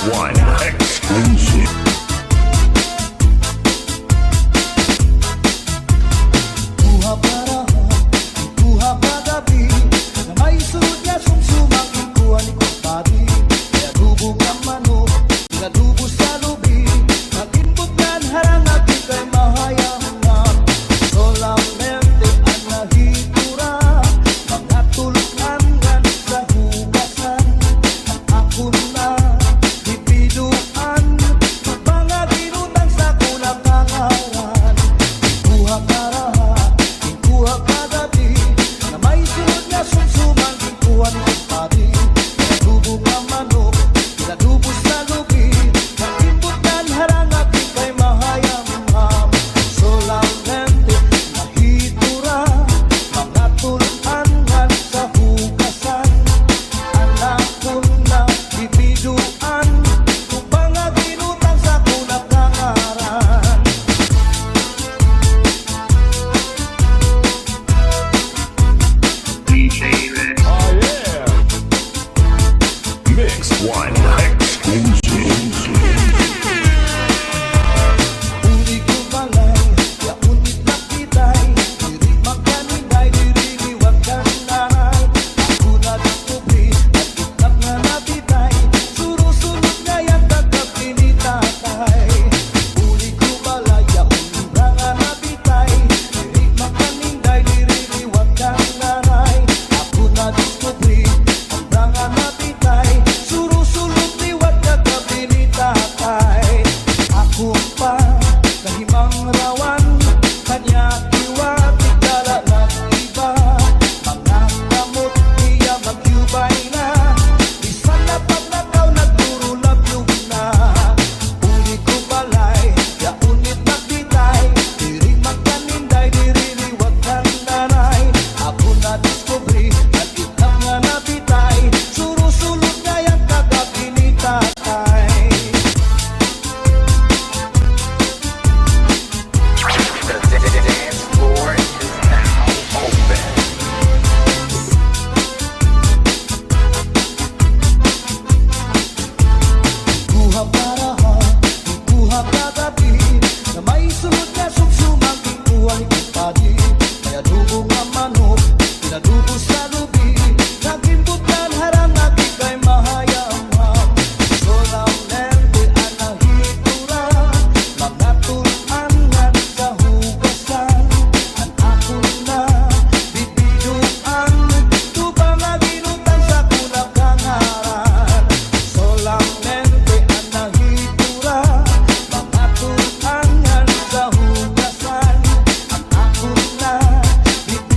One exclusive. Buha parahan, buha pagabi, na may sulod na sumsumang ikuha ni kumpari. Kaya dubog ang manok, pinadubo sa lubi, nag-inputnan harang natin kay mahayang-hangap. Solamente ang nahitura, mga tulungan sa hugasan. Ang ako na bibiduan, mga ginutang sa kulang kangaran. Buha parahan, ikuha kagabi, na may sulod na sumsumang ikuha ni kumpari. Pinadubog ang manok, pinadubo sa lubi, nag-inputnan harang natin kay mahayang-hangap. Solamente nahitura, mga tulungan sa hugasan. Anak ko na bibiduan, mga ginutang sa kulang kangaran. DJ Rex. Oh yeah. Mix One exclusive. Uli ko balay, ya unit na kitay, diri magkaninday, diri liwag kanay. Ako na diskubri, at kitap nga napitay, surusunod nga yan kagabi ni tatay. Uli ko balay, ya unit na nga napitay, diri magkaninday, diri liwag kanay. Ako na diskubri, at nga napitay, surusunod liwag kagabi ni tatay. Ako pa kahimang rawan, kanya iwatig dala ng iba. Mga kamot niya magyubay na, bisan na pagnakaw nagturo labyog na. Uli ko balay, ya unit na bitay, diri magkaninday, diri liwag kang nanay. Ako na diskubri, nag-itap nga nabitay, surusulod nga yan kagabi ni tatay. The dance floor is now open. Buha parahan, buha kagabi, na may sulod na sumsumang ikuha ni kumpari. Kaya dubog ang manok, pinadubo sa lubi, nag-inputnan harang natin kay mahayang-hangap. Solamente ang nahitura, mga tulungan sa hugasan. Ang ako na bibiduan, tubang nga ginutang sa kulang kangaran. Solamente ang nahitura, mga tulungan sa hugasan. Ang ako na bibiduan,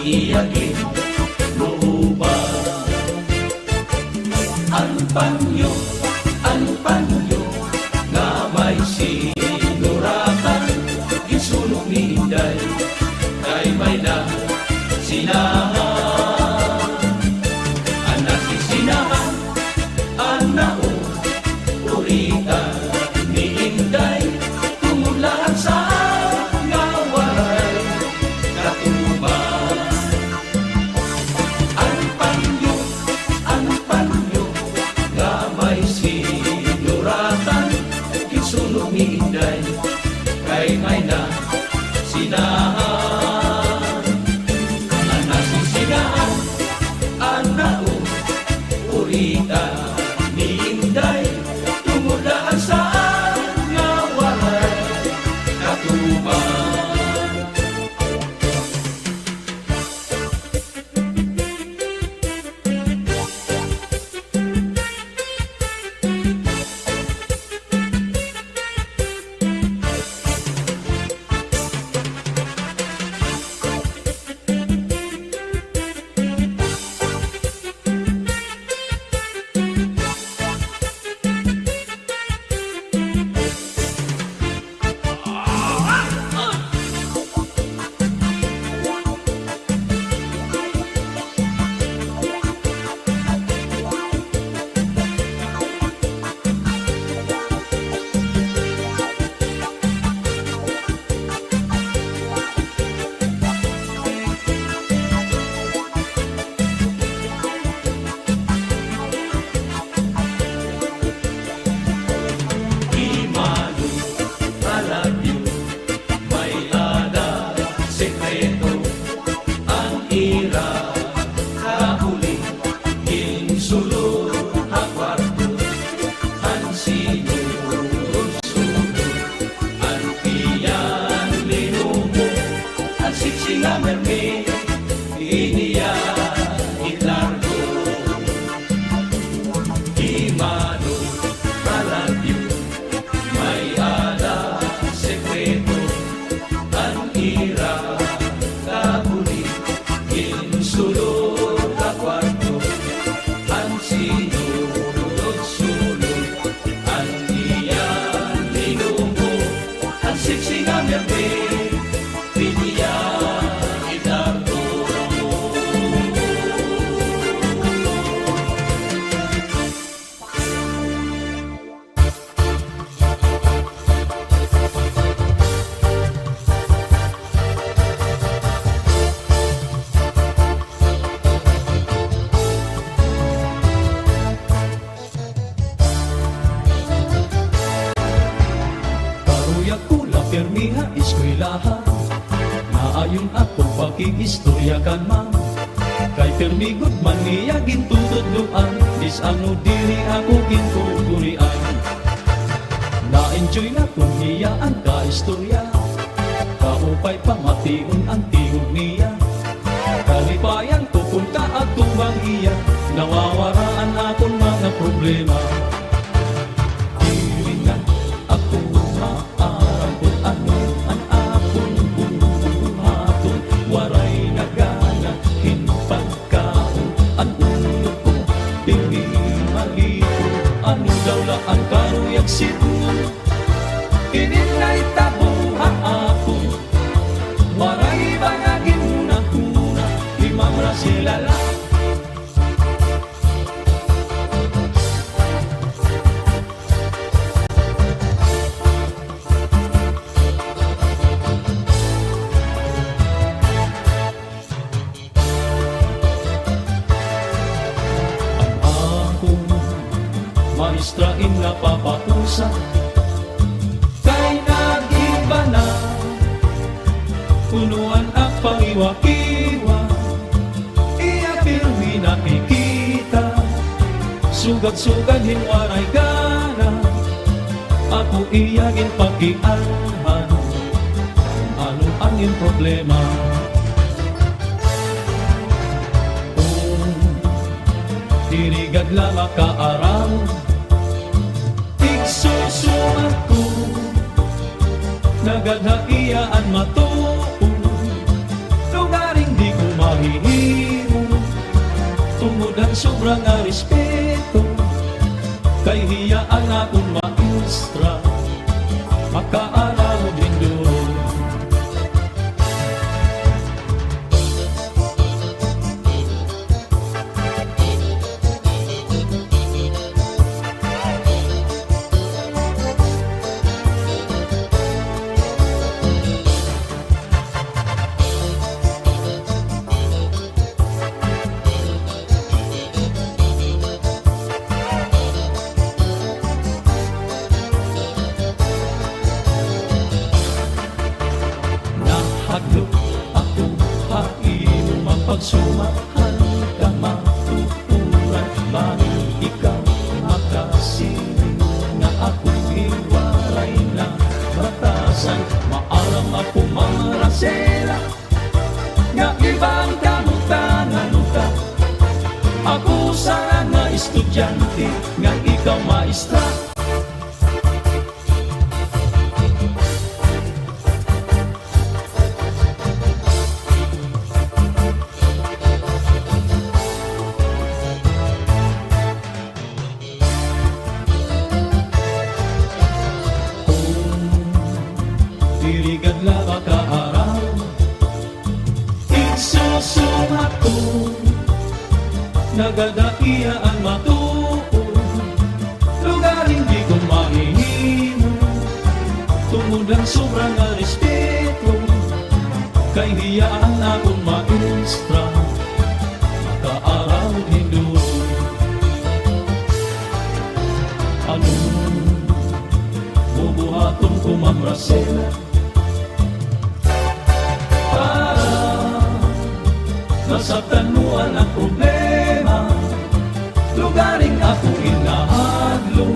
iyagin mo ba? Ang panyo nga may sinuratan, ginsulong ni Inday kay may na sinahan. Ang nasisinahan, ang nauritan ni Inday, tumulaan sa ngaway katuban. Ang panyo nga may sinuratan, ginsulong ni Inday kay may na sinahan. Ang nasisinahan, ang nauritan ni Inday, tumulaan sa ngaway katuban. Permiha eskwelahan, naayon akong pakiistoryakan man. Kay permigot man niya gintutudluan, dis ano dili ako gintuturian. Na-enjoy na kung niya ang kaistorya, kaupay pamation ang tingog niya. Kalipayan ko kung kaatubang iya, nawawaraan akong mga problema. Hilingan ako maarang kung ano ang akong buhaton, waray nagana hinpagkaon. Ang ulo ko dili malito, ano daw la ang karuyag sito. Ininay tabuha ako, waray bangagin una-una, limang rasilala. Maestrain na papausa, kay nag-iba na, punuan ang pangiwa-kiwa. Iya pirmi nakikita, sugad-sugad hinwaray gana. Ako iyagin pagkianhan, ano ang iyong problema? Dirigad lang makaaram, igsusumat ko, nagadhaiyaan matuon, lugaring di ko mahit. sobrang nga respeto, kay hiyaan akong maestra, makaaral din doon. Nahadlok ako hain mapagsumahan ka matuturan, bakit ikaw makasiling na akong hiwalay na batasan. Maaram ako marasela nga ibang kamutangan ka, ako sana estudyante nga ikaw maestra. Diligan la makaaral, igsusumat ko, nagadaiaan matuon, lugar hindi ko mahihimo, tungod ang sobrang nga respeto, kay hiyaan akong maestra, makaaral din doon. Ano bubuhaton ko, Ma'am Rosela, masabtan mo ang problema, lugaring ako inahadlo,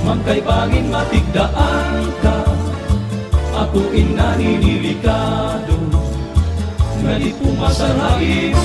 magkay bangin matigdaan ka, ako inaninilikado, ngali pumasarain.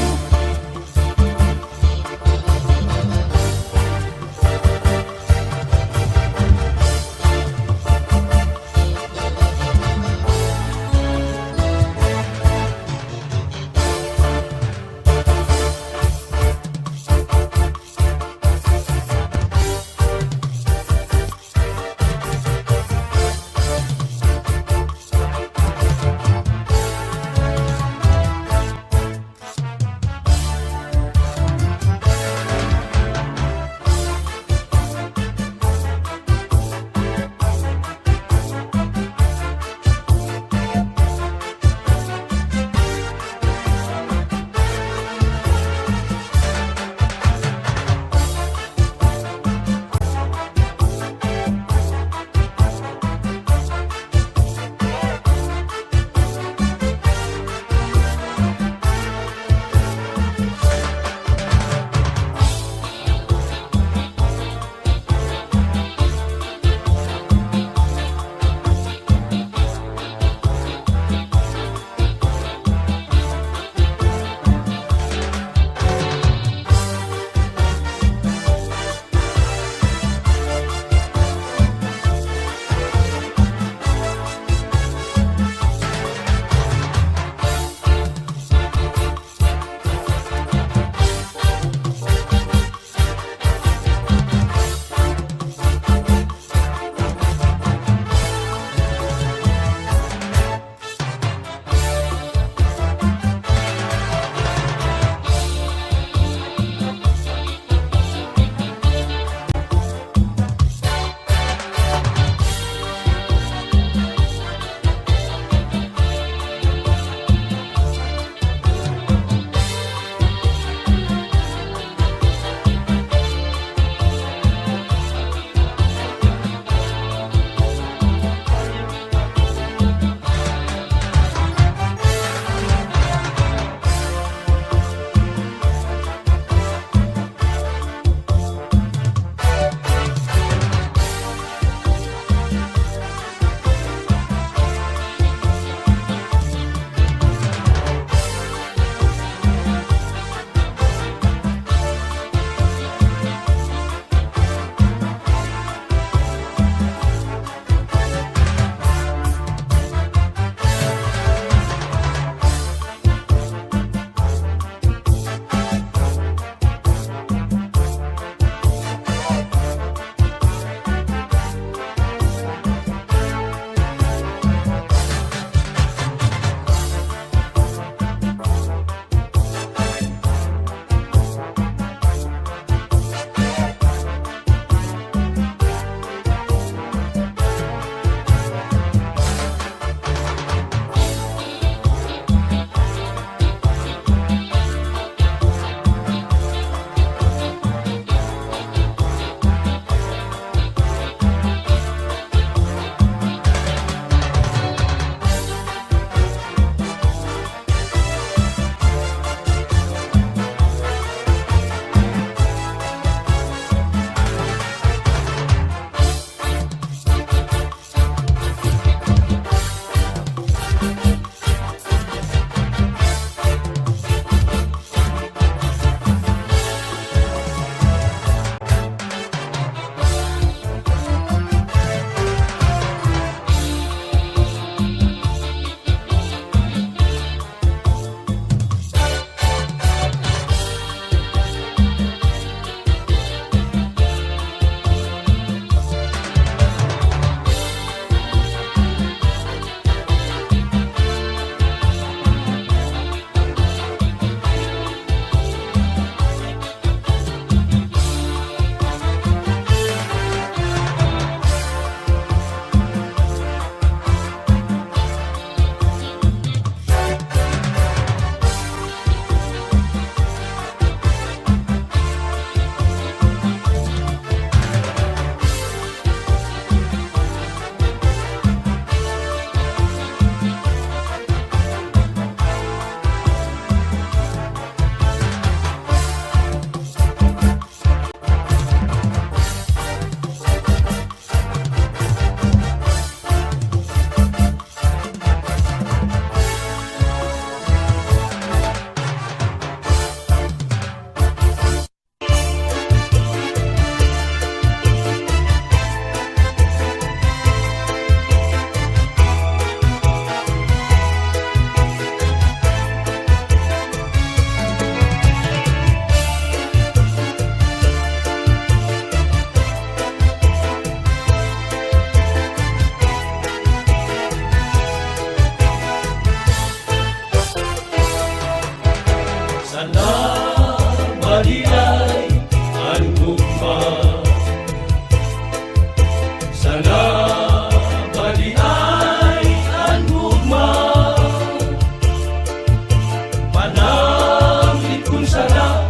sala,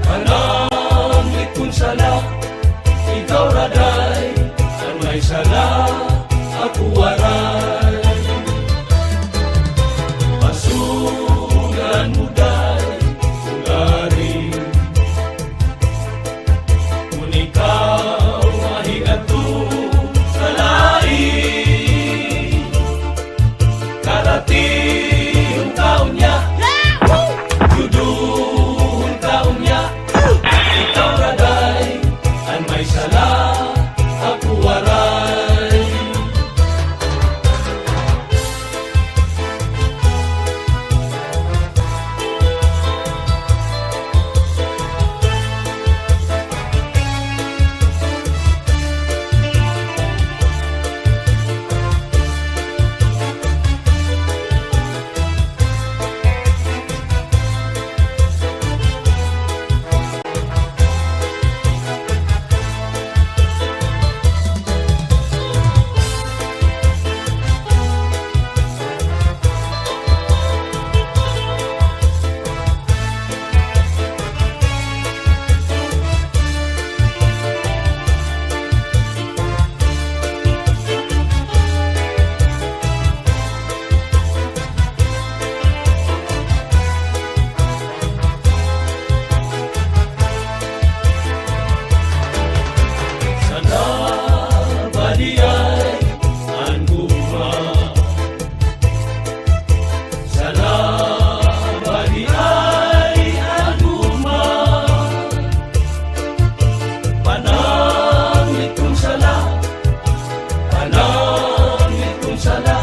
kananglit kong sala, ikaw raday, ang may sala, ako waray. Pasugan mo day, ugari, kung ikaw mahigato sa lain, karating taon niya, juduhon taon niya, ikaw raday, ang may sala, ako waray. Sana baliay ang guma, sana baliay ang guma, pananglit kong sala, pananglit kong sala,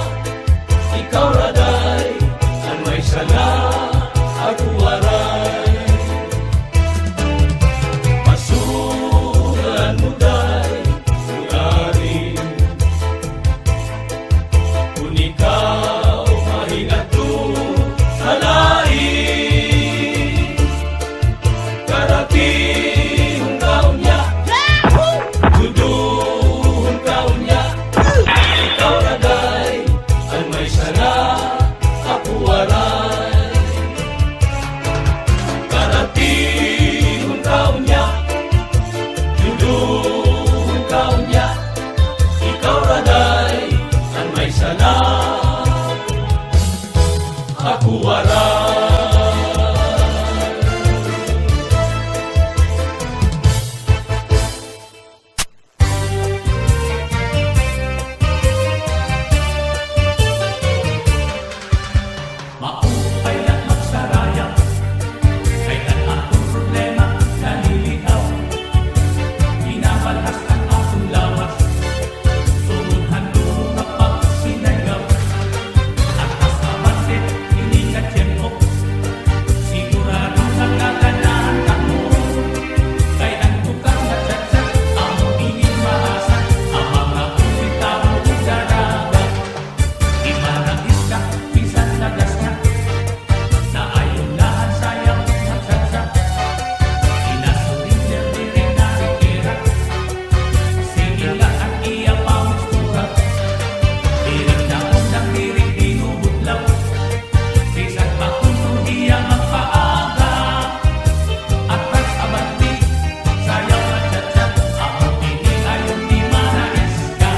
ikaw raday, ang may sala, ako waray. Pasugan mo day, ugari, kung ikaw mahigato sa lain, karating taon niya, juduhon taon niya, ikaw raday, ang may sala, ako waray. Karating taon niya, juduhon taon niya, ikaw raday, ang may sala, ako waray. Maupay at magsaraya, kay akong problema nalilihaw. Binabalhas ang akong lawas, tuluhan ko kapag sinagaw. At kasabasit, hindi ka tiyempo, sigurado nagkaganahan ka mo. Kay ang tukang matyatsat, ang piling maasan, ang mga kumitaw kong daraga. Imanagis ka, minsan nagas ka, na ayaw lahat sayang matyatsat. Inasulinder di rin nakikira, sige lang ang iya pamustura. Dirig na unang dirig binubutlaw, bisan pa kung iya magpaaga. Atras abanti, sayang matyatsat, ang piling ayaw di manais ka.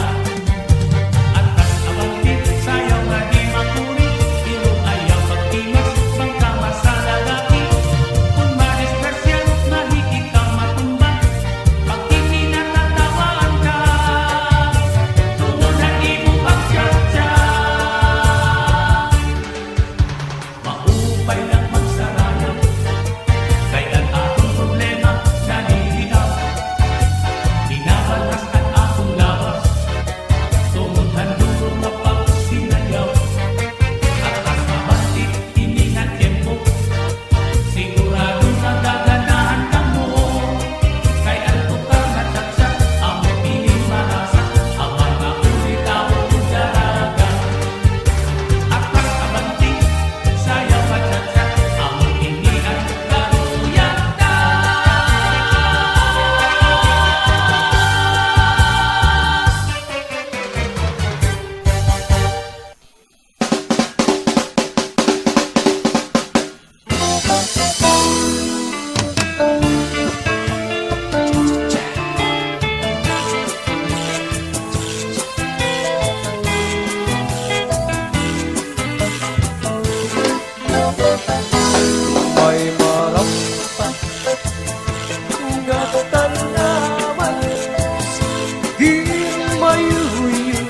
Atras abanti, sayang na di maturi, pero ayaw magtimas, magkama sa lalaki. Kung madisgrasya, mahigit kang matumbang, pag hindi natatawaan ka, tunod na di mo pagsyatsa. Maupay lang magsaraya, kay ang akong problema nalilinaw. Binabalhas ang akong lawas, tumuhan duro kapag sinayaw. At kasabanti, hindi na tiyempo, sigurado nagaganahan ka mo. Kay ang tukang matyatsat, ang piling marasa, ang mga ulitaw kong daraga. At kasabanti, sayang matyatsat, May marampa nga tanaman, ginmayuyo,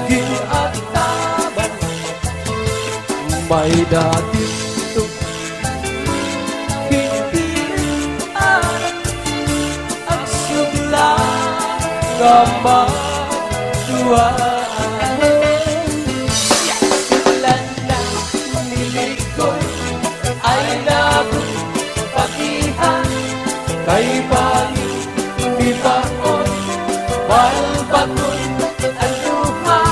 ginataban. May dati ito, hintian ang sugla nga matuwaan. Simulan na nilikoy ay nagpagihan, kay bangin di baon, balbagon ang luha,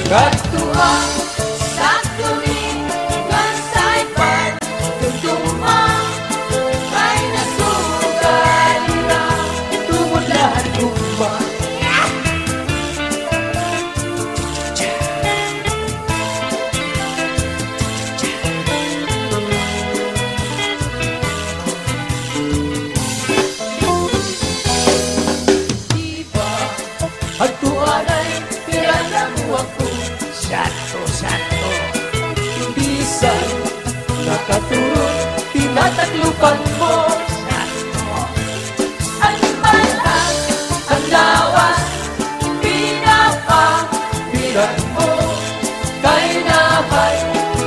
katuwang Sa tulingan sa'y pagtutuma, may nasugalira, tumulahan guma. diba? At tuwan ay Pinalamuan ko, sato-sato, bisan nakatulog, tinataklupan mo. ang malang, ang lawas, Bilan mo, kay nahay,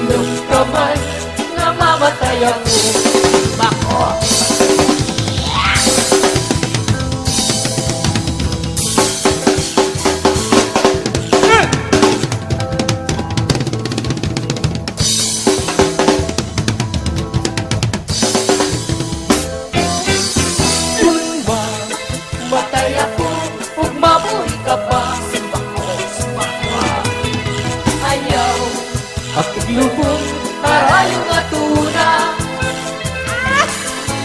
nung kamay, namamatay ako. Bako! Tulma, matay ako, ug mabuhi ka pa. ayaw, Pakiglubong, karayong atuna.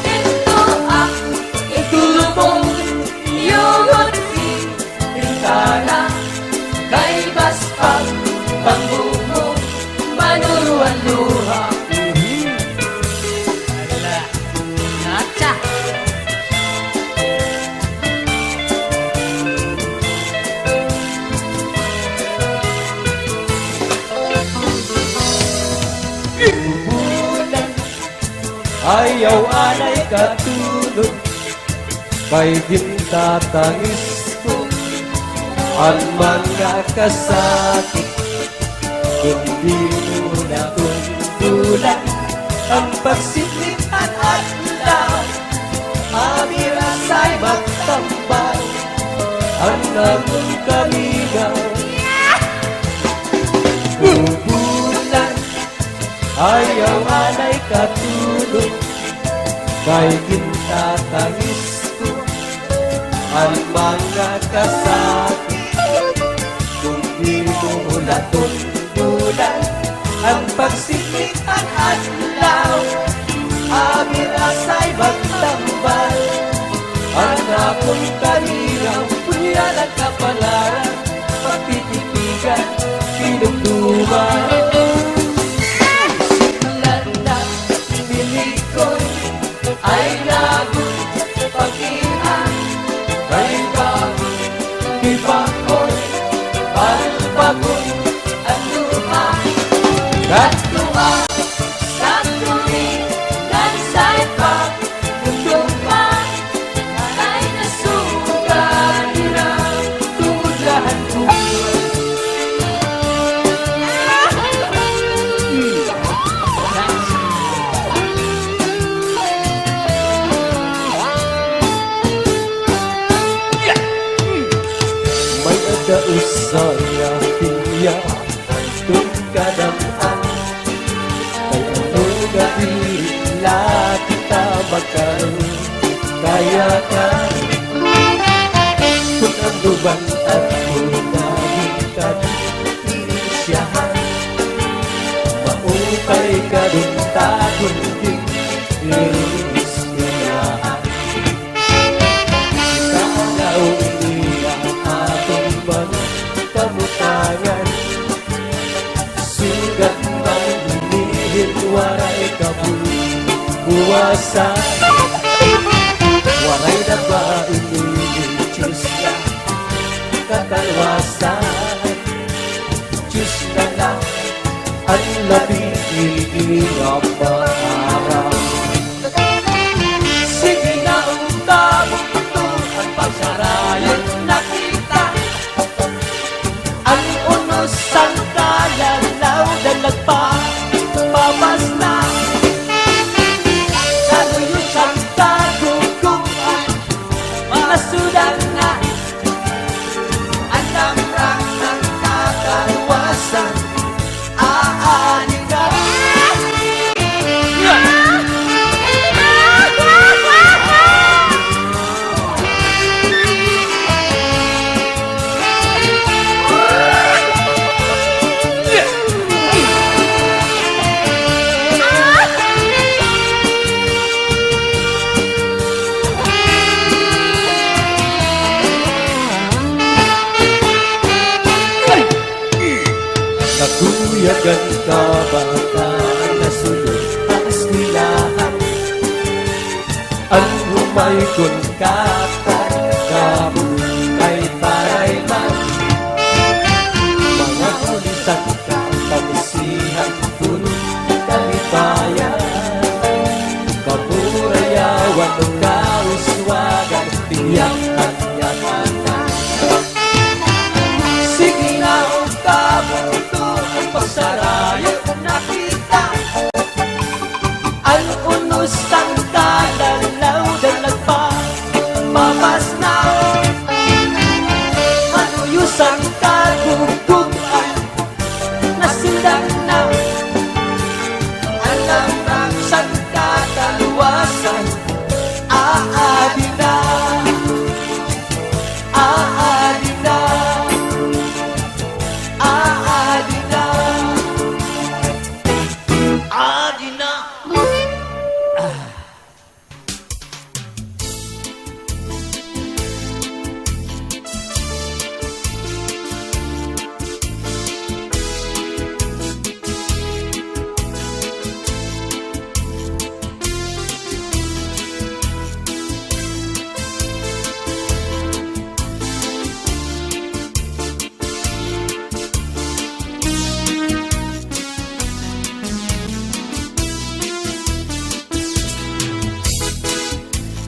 ito ang Itulubong, iyong bintana, kay baspag, pangbumo, manuruan luha. Nacha. Bulan, ayaw anay katulog, kay gintatangis ko ang mga kasakit. Kundi mo na tuntulan ang pagsiklit at adlaw, amirasay magtambal ang nagong kamigaw. Bulan, ayaw anay katulog, kay gintatangis ko ang mga kasakit. Kung di mo natundulan ang pagsiklit at adlaw, amirasay magtambal ang akong kaninaw. Punyalan kapalaran, pagtitipigan, pinugtuman. Landa, Nilikoy ay nagpagihan, kay bangin di baon, balbagon ang luha, katuwang sa tulingan sa'y pagtutuma, ay nasugalira, tumulahan ko. May adausaya piya tung kadamhan, kay ano gabila kita magkaroon, kaya ka kung ang luban at munagin ka siyahan, maupay ka dun tagon din iris niyahan. Kalaw iniya atong mga kamutangan, sugat ng hinihil waray kabuwasan. Waray na ba inilis na katalwasan? Diyos na lang ang labing hirap maharap. Sige na utabok ito ang pagsarayan nakita. Ang unos ang kalalaw na nagpapabas na. Naluyos ang kaguguan, masudan na. Ang lamrang ng kakaluwasan, aanin na. Nakuyagan ka bata na sulod ang eskwelahan. Ang humay kung kamu ay parailan. Mga ulisan ka kamusihan puno kalibayan. Kapurayawan ng kauswagan tiyak at yatanan. Sige na ang kabuto ang pagsarayo nakita. Ang unos ang kalalaw na nagpapabas na. Manuyos ang kaguguan, nasundan na. Ang lamang sang kakaluwasan, aadi na. Aadi na. Aadi na. Aadi na.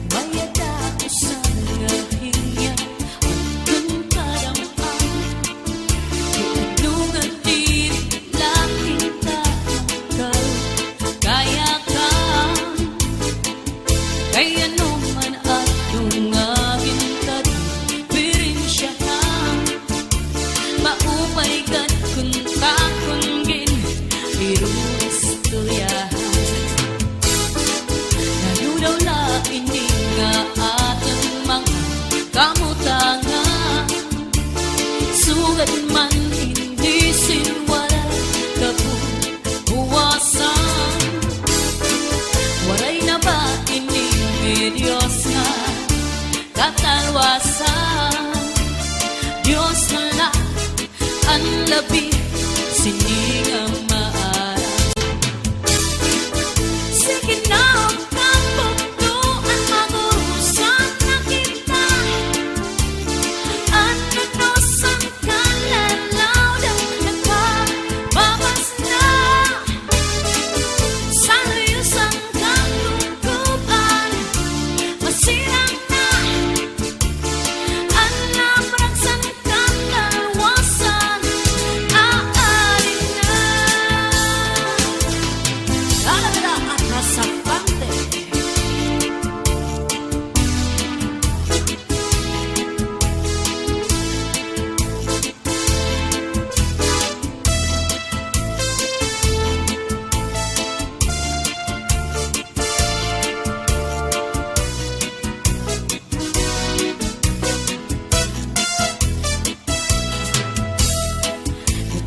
Mayada ko sa ngahinya ang kadamang Itanungan diri laking kakal Kaya ka Kaya naman at dungagin ka din Pirin siya ka Maupay kan kun takunggin Irus tuyahan Naludaw na ini nga ating mga kamutangan. Sugat man hindi sinwala kabuwasan. Waray na ba ini Diyos nga katalwasan? Diyos na lang ang labi siningang maarap. Sige na ang kabuto ang magurusan na kita. Ang unos ang kalalaw na nagpapabas na. Sa luyos ang kaguguan, masirang na. Ang lamrang sa kakaluwasan, aanin na. Lalagada at nasakante.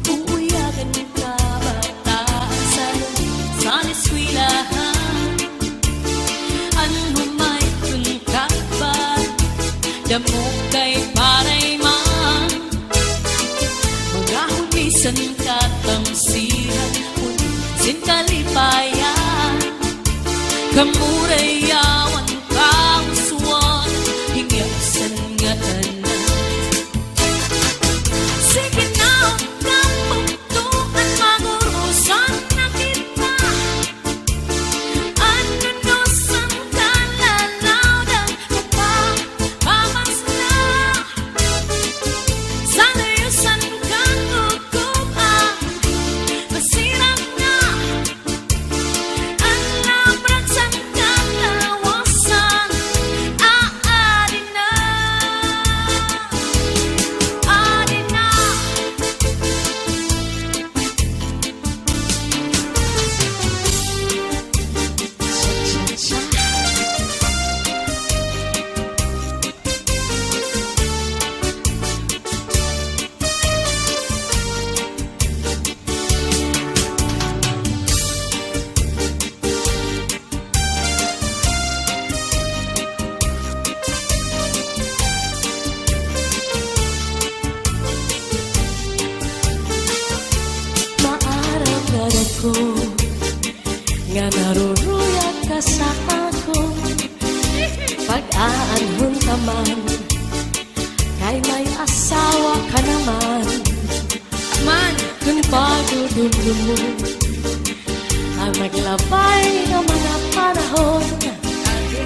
Uuyagan ka bataan sa eskwelahan. Ang humay kung kakbal, damo kay paraiman. Mga hulisan katamsihan, unsin kalipayan. Kamurayawan kauswan, hingyasan nga tanan. Sige na ang kabutuan, magurusan na kita. nga naruruyag ka sa ako. Pag-aanhon ka man, kay may asawa ka naman. Man, kung pagdudumdum mo ang naglabay ng mga panahon,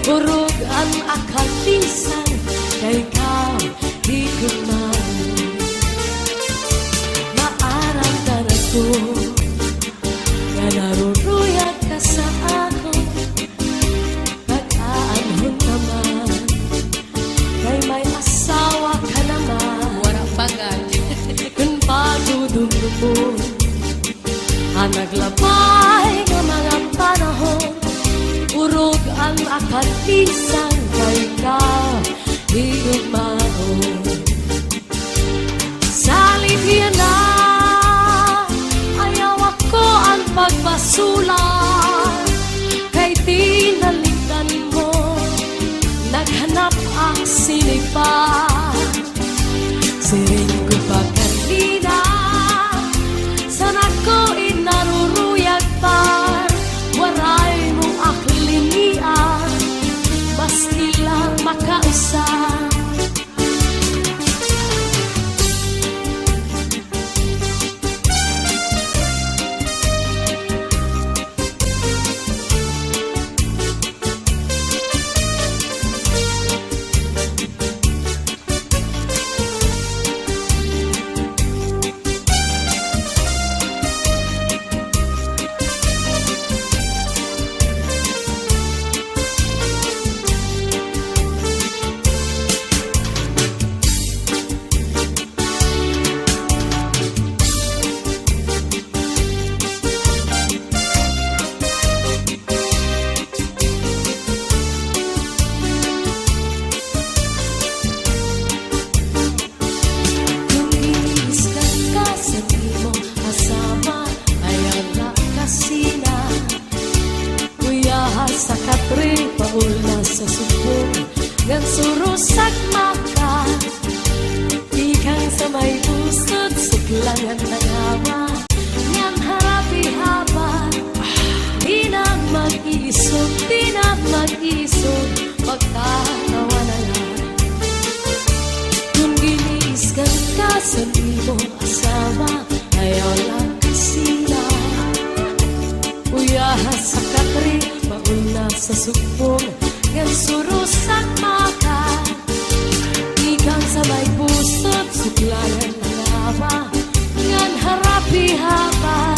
burog ang akalisan, kay ikaw higit man. Maaramdaman ako nga naruruyag ka sa ako. Pag-aanhon naman, kay may asawa ka naman. Warang bagay. Kung pagdudumdum mo ang naglabay ng mga panahon, urog ang akalisan, kay ikaw higugmaon. Sa libya na ayaw ako ang pagpasulan, kay tinalikan mo naghanap ang sinipan. Siring ko pa kanina, sana ko inaruruyag pa, waray mong aklinian, maski lang makausap. Sa katri paula sa subong ngan surusak maka, ikang sa may pusod siglangan nangawa, ngan harapi haba. Di na mag-isog, di na mag-isog, magkatawa na lang. Kung giniskan ka sa imong asawa, ayaw lang kasina. Uyahas sa katri mauna sa subong ngan surusak maka, ikang sa may pusod suglayan ng awa, ngan harapi haba.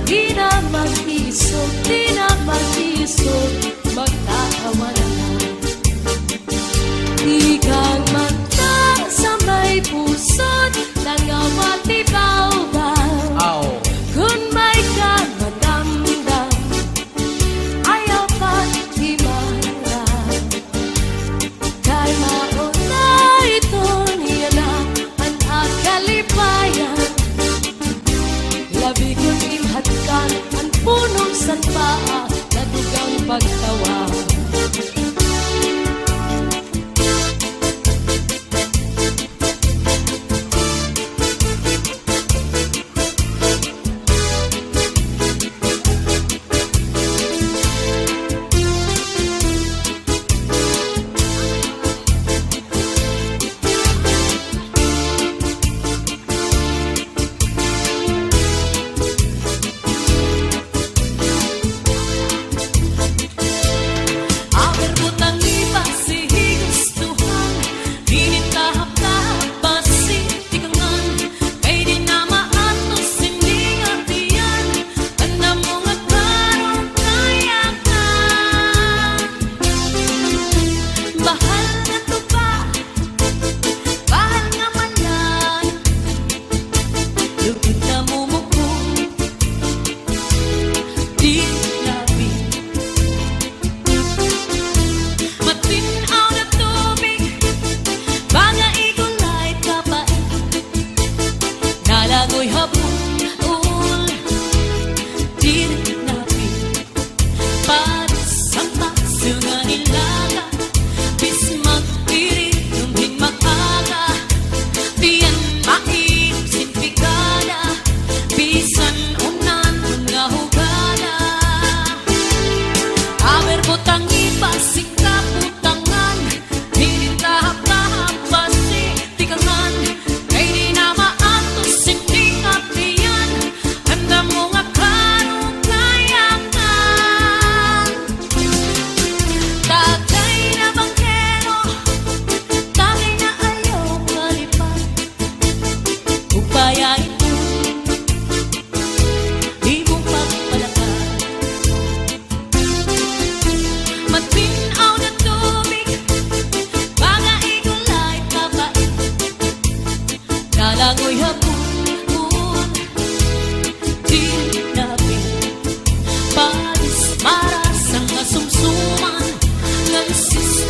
Di na mag-isog, di na mag-isog, magtatawa na lang. Ikang mata sa may pusod nangawat ibaw-baw. Kung may ka madamdam, ayaw pa't himarap. Kay mauna ito niya na ang akalipayan, labi kong imhatkan ang puso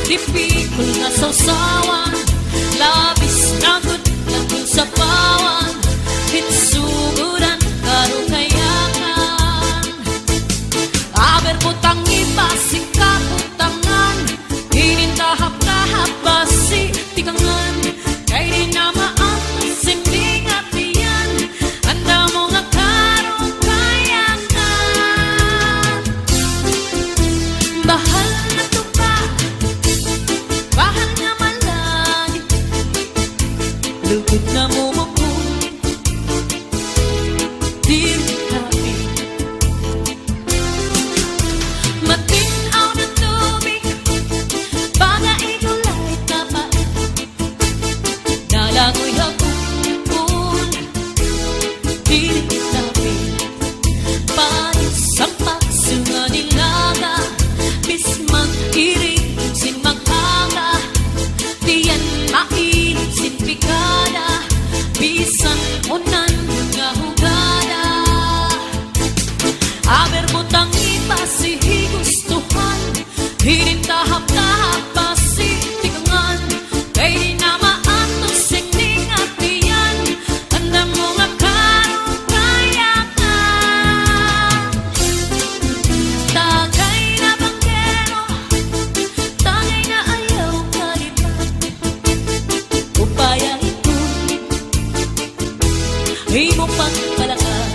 Tipikol na sausawan, labis na gudlang sa bawan, hitsuguran karukayakan. Aber butang ibasi kaputangan, hinintahap-tahap basi tikangan, kay di na maatos sinding at iyan, anda mo nga karukayakan. Bahal na tupa, bahal nga malagi, lugod na mumukul, di happy. Matinaw na tubig, baga igulay tapat, nalangoy hapon, di happy. Panis ang pagsunga nilaga, bismang irig sin magkaga, tiyan mainit sin pikada, bisan unan nga hugada. Aber butang ibasi higustuhan, hinintahap-tahap basi tikangan, kay di na maatos singning at iyan, anda mo nga karukayakan. Tagay na banggero, tagay na ayaw kalipat, upaya ito, imo pagpalakan,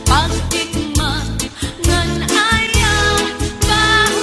pagtikman, ngan ayaw kahuman.